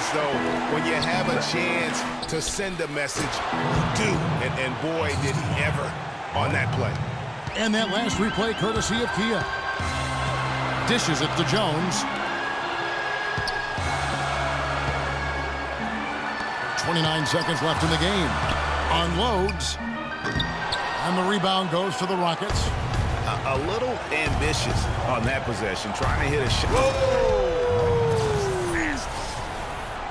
this, though. When you have a chance to send a message, you do. And boy, did he ever on that play. And that last replay courtesy of Kia. Dishes it to Jones. 29 seconds left in the game. Unloads. And the rebound goes to the Rockets. A little ambitious on that possession, trying to hit a shot. Whoa!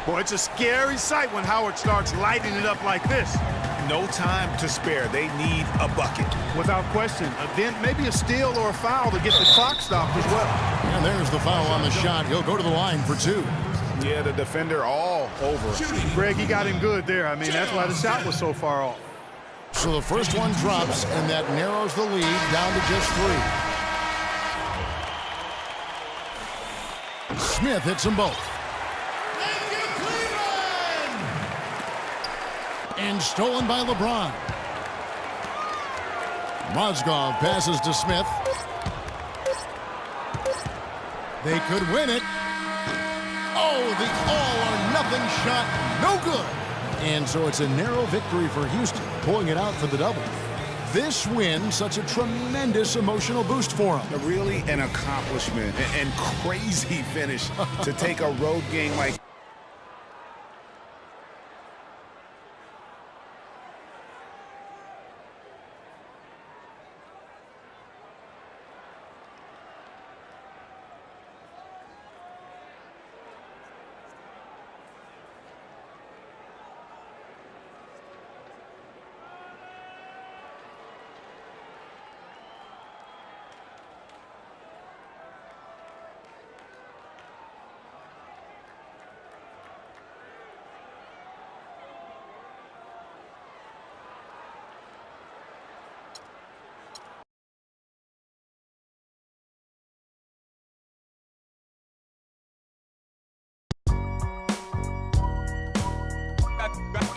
Boy, it's a scary sight when Howard starts lighting it up like this. No time to spare. They need a bucket. Without question. Then maybe a steal or a foul to get the clock stopped as well. And there's the foul on the shot. He'll go to the line for two. Yeah, the defender all over. Greg, he got him good there. I mean, that's why the shot was so far off. So the first one drops, and that narrows the lead down to just 3. Smith hits them both. And stolen by LeBron. Mozgov passes to Smith. They could win it. Oh, the all-or-nothing shot, no good. And so it's a narrow victory for Houston, pulling it out for the double. This win, such a tremendous emotional boost for them. Really an accomplishment and crazy finish to take a road game like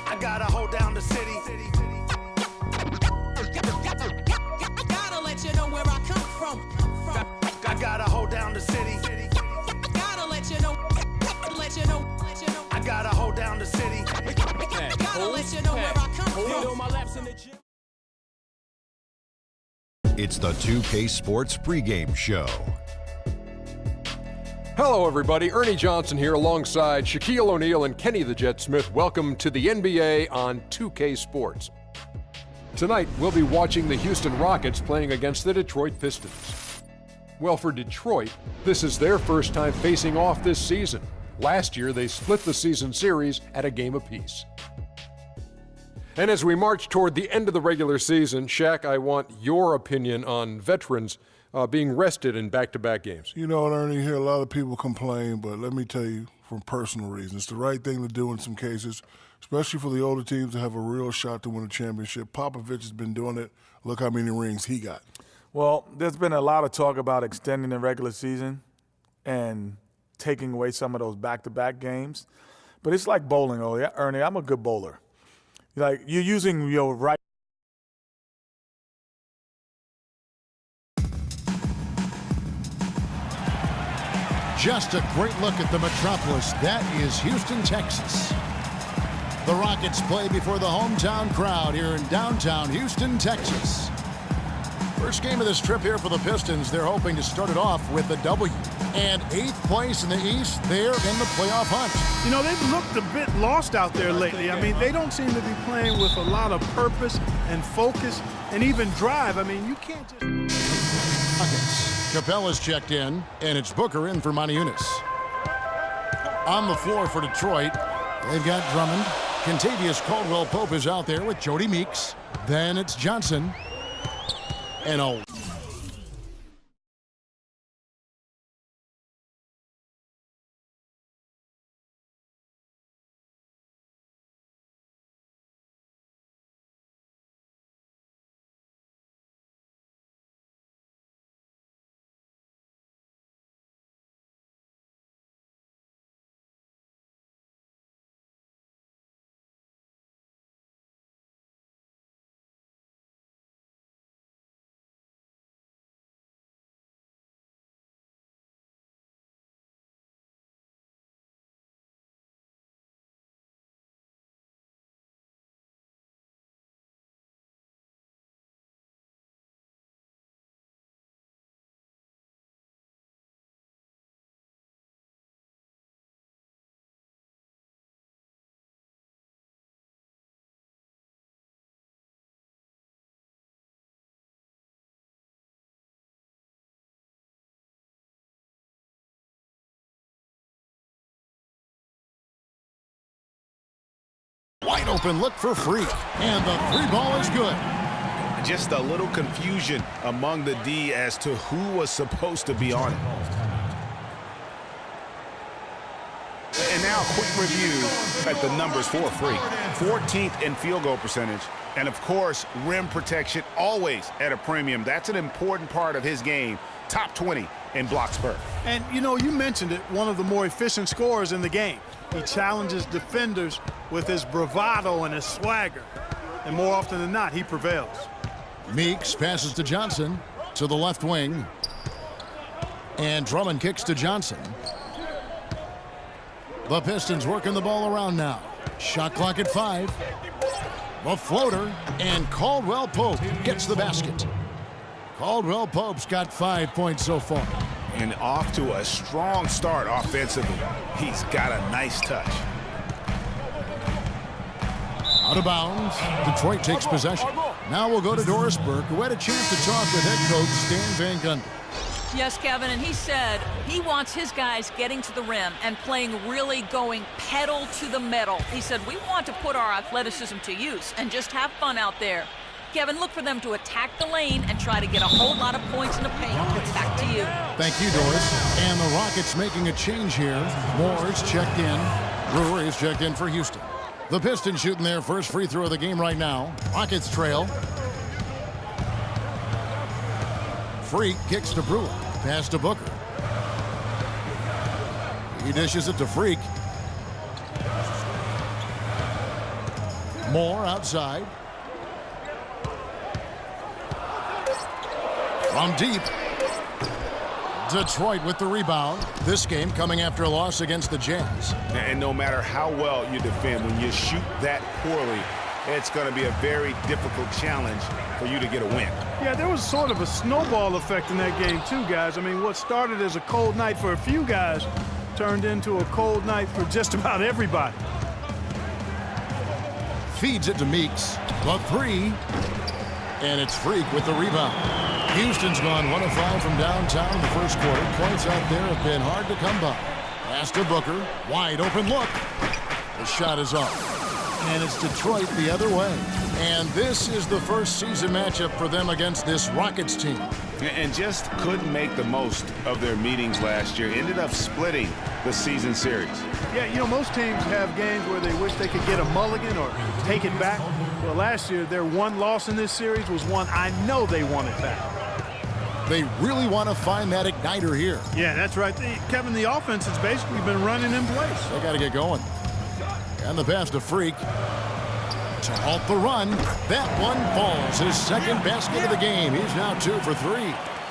I gotta hold down the city. Gotta let you know where I come from. I gotta hold down the city. Gotta let you know. I gotta hold down the city. Gotta let you know where I come from. It's the 2K Sports pregame show. Hello, everybody. Ernie Johnson here alongside Shaquille O'Neal and Kenny the Jet Smith. Welcome to the NBA on 2K Sports. Tonight, we'll be watching the Houston Rockets playing against the Detroit Pistons. Well, for Detroit, this is their first time facing off this season. Last year, they split the season series at a game apiece. And as we march toward the end of the regular season, Shaq, I want your opinion on veterans being rested in back-to-back games. You know, Ernie, hear a lot of people complain, but let me tell you from personal reasons, it's the right thing to do in some cases, especially for the older teams to have a real shot to win a championship. Popovich has been doing it. Look how many rings he got. Well, there's been a lot of talk about extending the regular season and taking away some of those back-to-back games. But it's like bowling, Ernie. I'm a good bowler. Like, you're using your right. Just a great look at the metropolis. That is Houston, Texas. The Rockets play before the hometown crowd here in downtown Houston, Texas. First game of this trip here for the Pistons. They're hoping to start it off with a W. And 8th place in the East, they're in the playoff hunt. You know, they've looked a bit lost out there lately. I mean, they don't seem to be playing with a lot of purpose and focus and even drive. I mean, you can't just... Rockets. Capella's checked in, and it's Booker in for Moniunas. On the floor for Detroit, they've got Drummond. Kentavious Caldwell-Pope is out there with Jody Meeks. Then it's Johnson. And a Wide open look for Freak. And the three ball is good. Just a little confusion among the D as to who was supposed to be on it. And now a quick review at the numbers for Freak. 14th in field goal percentage. And of course, rim protection always at a premium. That's an important part of his game. Top 20 in blocks per. And, you know, you mentioned it, one of the more efficient scorers in the game. He challenges defenders with his bravado and his swagger. And more often than not, he prevails. Meeks passes to Johnson to the left wing. And Drummond kicks to Johnson. The Pistons working the ball around now. Shot clock at 5. The floater, and Caldwell Pope gets the basket. Caldwell Pope's got 5 points so far. And off to a strong start offensively. He's got a nice touch. Out of bounds. Detroit takes possession. Now we'll go to Doris Burke, who had a chance to talk with head coach Stan Van Gundy. Yes, Kevin, and he said he wants his guys getting to the rim and playing really going pedal to the metal. He said, we want to put our athleticism to use and just have fun out there. Kevin, look for them to attack the lane and try to get a whole lot of points in the paint. Back to you. Thank you, Doris. And the Rockets making a change here. Moore's checked in. Brewer is checked in for Houston. The Pistons shooting their first free throw of the game right now. Rockets trail. Freak kicks to Brewer. Pass to Booker. He dishes it to Freak. Moore outside. From deep. Detroit with the rebound. This game coming after a loss against the Jazz. And no matter how well you defend, when you shoot that poorly, it's going to be a very difficult challenge for you to get a win. Yeah, there was sort of a snowball effect in that game too, guys. I mean, what started as a cold night for a few guys turned into a cold night for just about everybody. Feeds it to Meeks. The three. And it's Freak with the rebound. Houston's gone 1 of 5 from downtown in the first quarter. Points out there have been hard to come by. Pass to Booker. Wide open look. The shot is off. And it's Detroit the other way. And this is the first season matchup for them against this Rockets team. And just couldn't make the most of their meetings last year. Ended up splitting the season series. Yeah, you know, most teams have games where they wish they could get a mulligan or take it back. Well, last year, their one loss in this series was one I know they wanted back. They really want to find that igniter here. Yeah, that's right. Kevin, the offense has basically been running in place. They got to get going. And the pass to Freak. To halt the run. That one falls. His second basket of the game. He's now 2 for 3.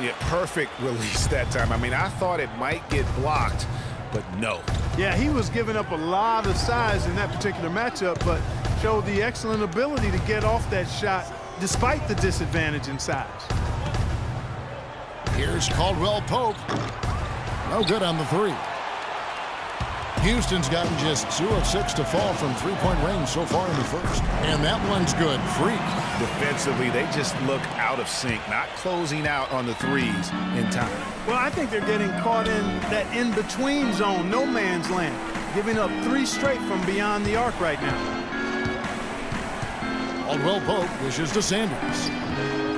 Yeah, perfect release that time. I mean, I thought it might get blocked, but no. Yeah, he was giving up a lot of size in that particular matchup, but showed the excellent ability to get off that shot despite the disadvantage in size. Here's Caldwell Pope. No good on the 3. Houston's gotten just 2 of 6 to fall from three-point range so far in the first. And that one's good. Freak. Defensively, they just look out of sync, not closing out on the threes in time. Well, I think they're getting caught in that in-between zone, no man's land, giving up 3 straight from beyond the arc right now. Caldwell Pope dishes to Sanders.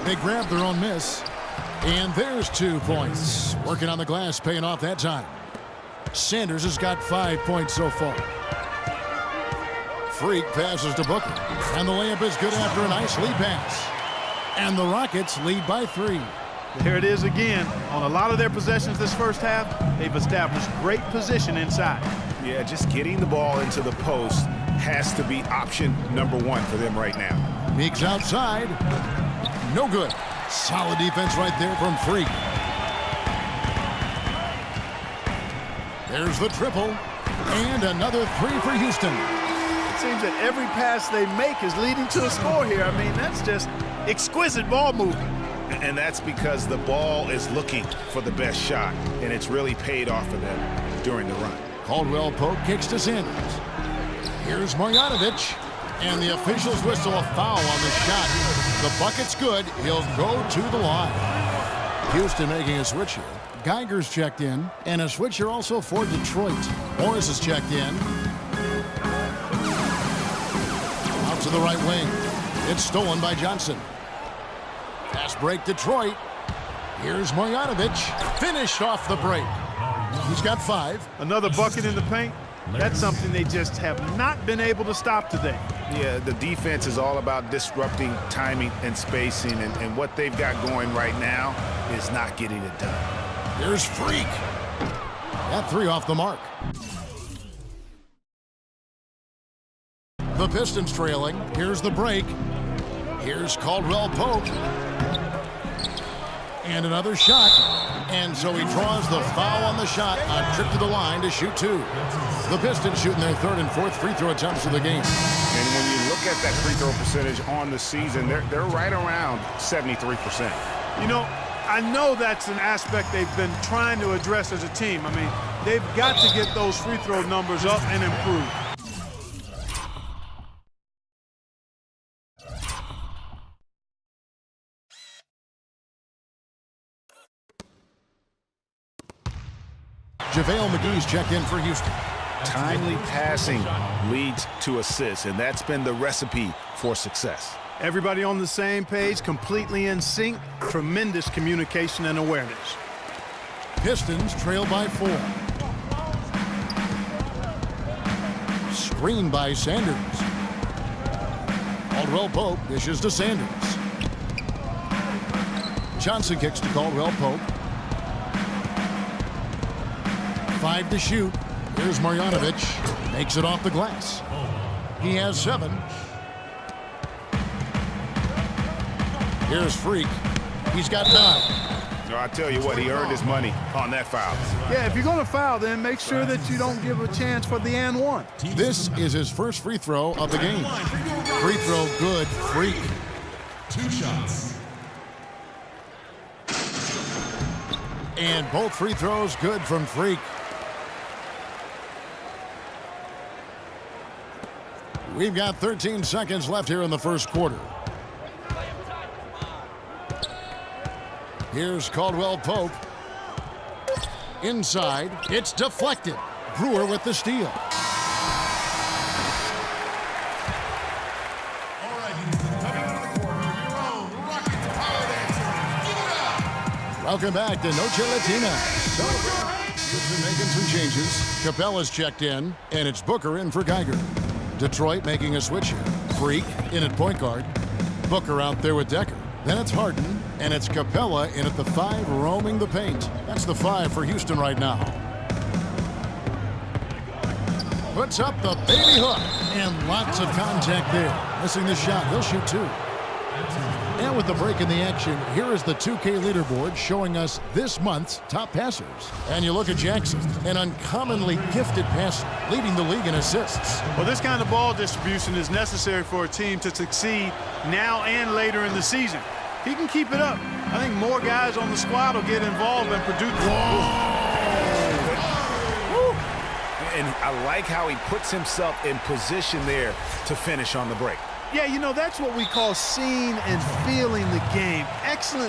They grab their own miss. And there's 2 points. Working on the glass, paying off that time. Sanders has got 5 points so far. Freak passes to Booker. And the layup is good after a nice lead pass. And the Rockets lead by 3. There it is again. On a lot of their possessions this first half, they've established great position inside. Yeah, just getting the ball into the post has to be option number 1 for them right now. Meeks outside. No good. Solid defense right there from Freak. There's the triple. And another 3 for Houston. It seems that every pass they make is leading to a score here. I mean, that's just exquisite ball movement. And that's because the ball is looking for the best shot, and it's really paid off for them during the run. Caldwell Pope kicks to Sanders. Here's Marjanovic. And the officials whistle a foul on the shot. The bucket's good. He'll go to the line. Houston making a switch here. Geiger's checked in. And a switcher also for Detroit. Morris is checked in. to the right wing. It's stolen by Johnson. Fast break, Detroit. Here's Marjanovic. Finished off the break. He's got 5. Another bucket in the paint. That's something they just have not been able to stop today. Yeah, the defense is all about disrupting timing and spacing, and what they've got going right now is not getting it done. Here's Freak. That 3 off the mark. The Pistons trailing. Here's the break. Here's Caldwell Pope. And another shot. And so he draws the foul on the shot. A trip to the line to shoot 2. The Pistons shooting their 3rd and 4th free throw attempts of the game. And when you look at that free throw percentage on the season, they're right around 73%. You know, I know that's an aspect they've been trying to address as a team. I mean, they've got to get those free throw numbers up and improve. JaVale McGee's checked in for Houston. Timely passing leads to assists, and that's been the recipe for success. Everybody on the same page, completely in sync, tremendous communication and awareness. Pistons trail by 4. Screen by Sanders. Caldwell Pope dishes to Sanders. Johnson kicks to Caldwell Pope. 5 to shoot. Here's Marjanovic. Makes it off the glass. He has 7. Here's Freak. He's got 9. No, I tell you what, he earned his money on that foul. Yeah, if you're going to foul, then make sure that you don't give a chance for the and one. This is his first free throw of the game. Free throw good. Freak. 2 shots. And both free throws good from Freak. We've got 13 seconds left here in the first quarter. Here's Caldwell Pope. Inside, it's deflected. Brewer with the steal. Welcome back to Noche Latina. Houston making some changes. Capella's checked in, and it's Booker in for Geiger. Detroit making a switch here. Freak in at point guard. Booker out there with Decker. Then it's Harden, and it's Capella in at the 5, roaming the paint. That's the 5 for Houston right now. Puts up the baby hook, and lots of contact there. Missing the shot, he'll shoot 2. And with the break in the action, here is the 2K leaderboard showing us this month's top passers. And you look at Jackson, an uncommonly gifted passer, leading the league in assists. Well, this kind of ball distribution is necessary for a team to succeed now and later in the season. If he can keep it up, I think more guys on the squad will get involved and produce. And I like how he puts himself in position there to finish on the break. Yeah, you know, that's what we call seeing and feeling the game. Excellent